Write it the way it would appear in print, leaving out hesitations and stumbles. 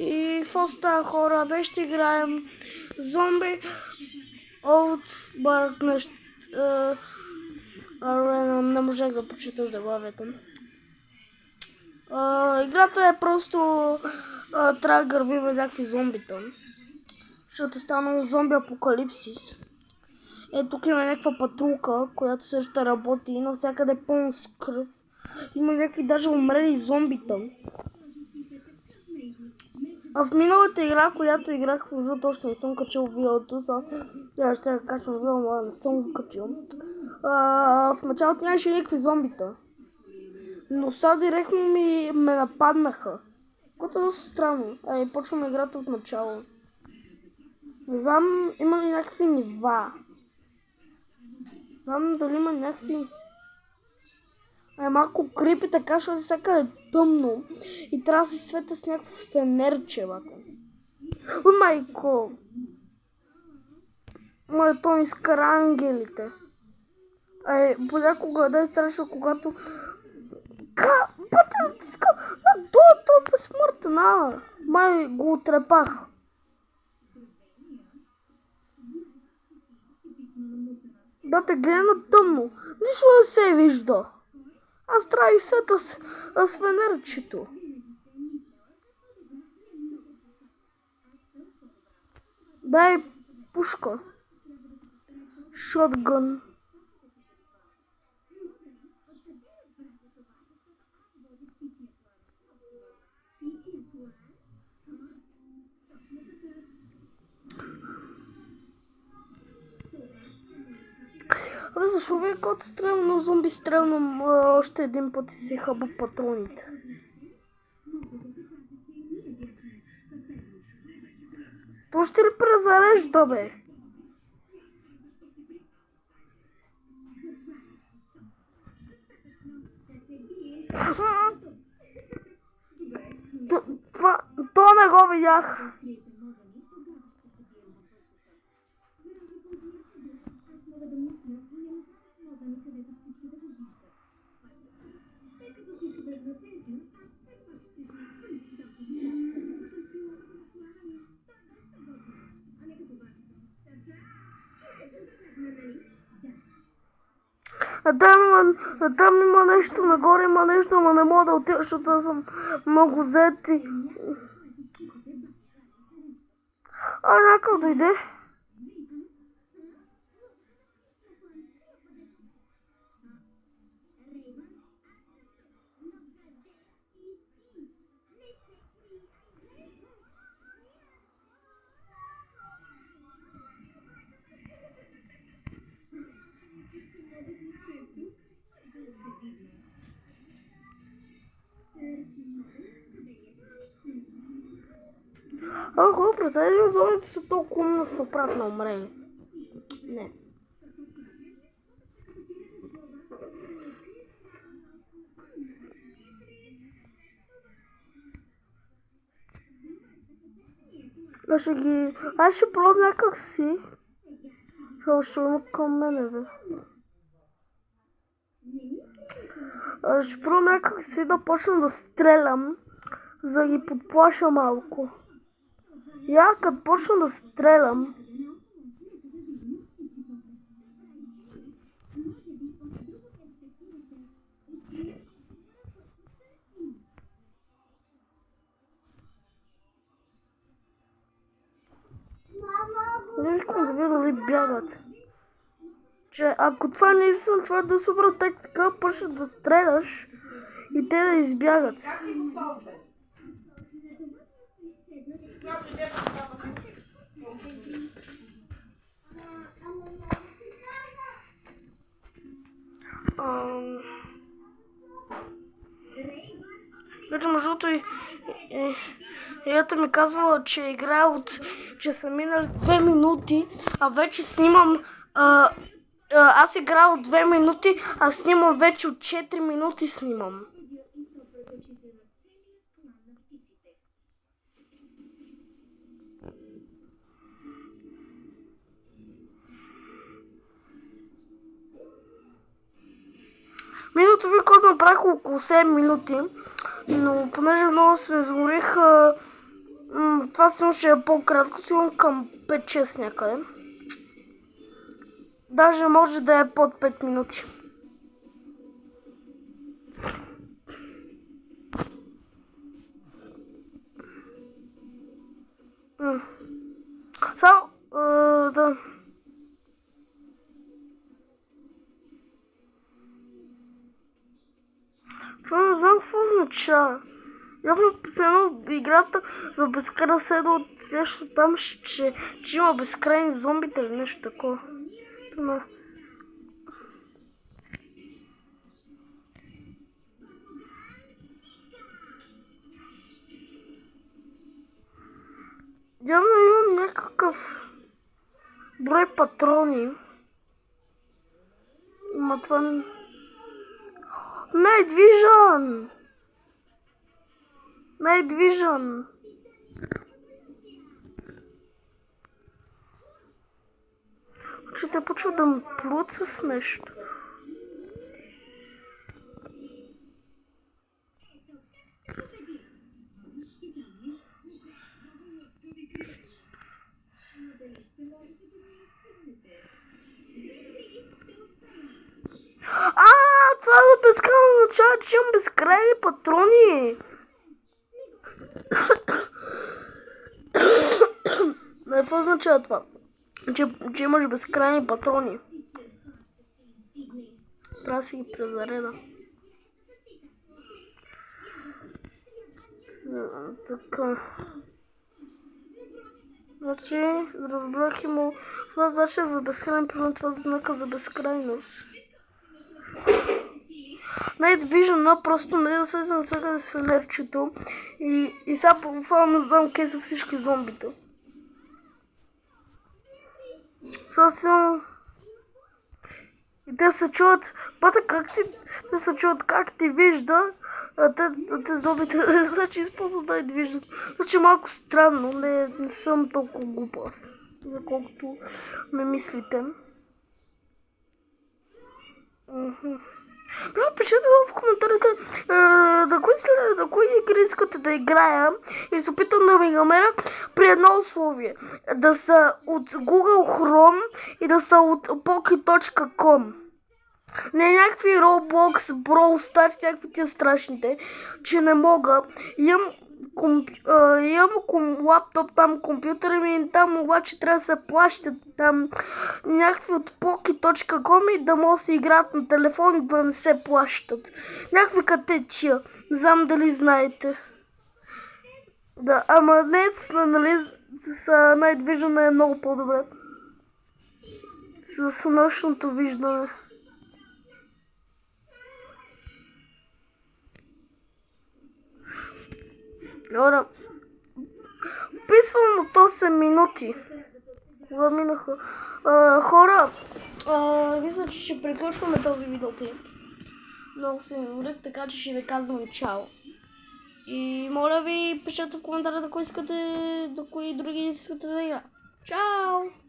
И какво става, хора? Днес ще играем Zombie Outbreak Arena. Не можех да прочита заглавието. Играта е просто трябва да гърбим някакви зомбита. Защото станало зомби апокалипсис. Тук има някаква патрулка, която също работи и навсякъде е пълно с кръв. Има някакви даже умрели зомбита. А в миналата игра, която играх, защото още не съм качил видеото, ще качвам видео, но не съм го качил. В началото нямаше никакви зомбита. Но сега директно ме нападнаха. Което е доста странно. Почвам играта от начало. Не знам, има ли някакви нива. Знам дали има някакви... малко крипи така, защото всякъде е тъмно. И трябва да се света с някакво фенерче, бата. О, майко! Моето ми изкара ангелите. Понякога да е страшно, когато... Бата, той е безсмъртен, май го отрепах. Бата, гледа на тъмно. Нищо не се вижда. Аз трябва и света с фенерчето. Дай пушка. Шотгън. Защо вие като стрелно зомби стрелнам още един път и си хаба патроните? То ще ли презарежда, бе? То не го видях. Там има нещо, нагоре има нещо, но не мога да отида, защото съм много зет и... някакъв дойде. Хубаво, представи ли, зомбите са толкова умни да се оправят на умрели? Не. Аз ще пробвам някак си. Ще има към мене, бе. Ще пробвам някак си да почна да стрелям, за да ги подплаша малко. Като почна да стрелям, не искам да видя дали бягат. Че ако това не съм, това е да супер тактика, почна да стреляш и те да избягат. Между другото играта ми казвала, че играе че са минали 2 минути, а вече снимам... аз играя от 2 минути, а снимам вече от 4 минути снимам. Миналото видео направих около 7 минути, но понеже много се изгорих, Това сигурно ще е по-кратко, сигурно към 5-6 някъде. Даже може да е под 5 минути. Само, да. Това не знам какво означава. Явно последно играта за безкрайна седа от нещо там, че има безкрайни зомбите или нещо такова. Това. Явно имам някакъв брой патрони. Ма това не... Night Vision! Night Vision! Че те почва да ме плюят с нещо. Това е безкрайно означава, че имам безкрайни патрони. Не, какво означава това? Че имаш безкрайни патрони. Трябва да си ги презареда. Така. Значи, разбрах има... Това значи за безкрайни патрони, това знака за безкрайност. Night Vision, просто не да слезе навсякъде с фенерчето и сега буквално не знам къде са всички зомбита. Съвсем... И те се чуват... Те се чуват как ти вижда, а те зомбите значи използват Night Vision. Значи малко странно, не съм толкова глупав, колкото ме мислите. Пишете в коментарите на кои игри искате да играя и се опитам да ми намеря при едно условие. Да са от Google Chrome и да са от poki.com. Не някакви Roblox, Brawl Stars, някакви тия страшните, че не мога. Имам лаптоп, там компютър ми, там обаче трябва да се плащат там някакви от poki.com и да могат да се играят на телефон и да не се плащат. Някакви катечия, не знам дали знаете. Да, ама днес, нали, с Night Vision е много по-добре. С нощното виждане. Добре. Писвам от 8 минути. Кога минаха? Хора, мисля, че ще приключваме този видеоклип. Много се уморих, така че ще ви казвам чао. И моля ви, пишете в коментарите, да кои други искате да игра. Чао!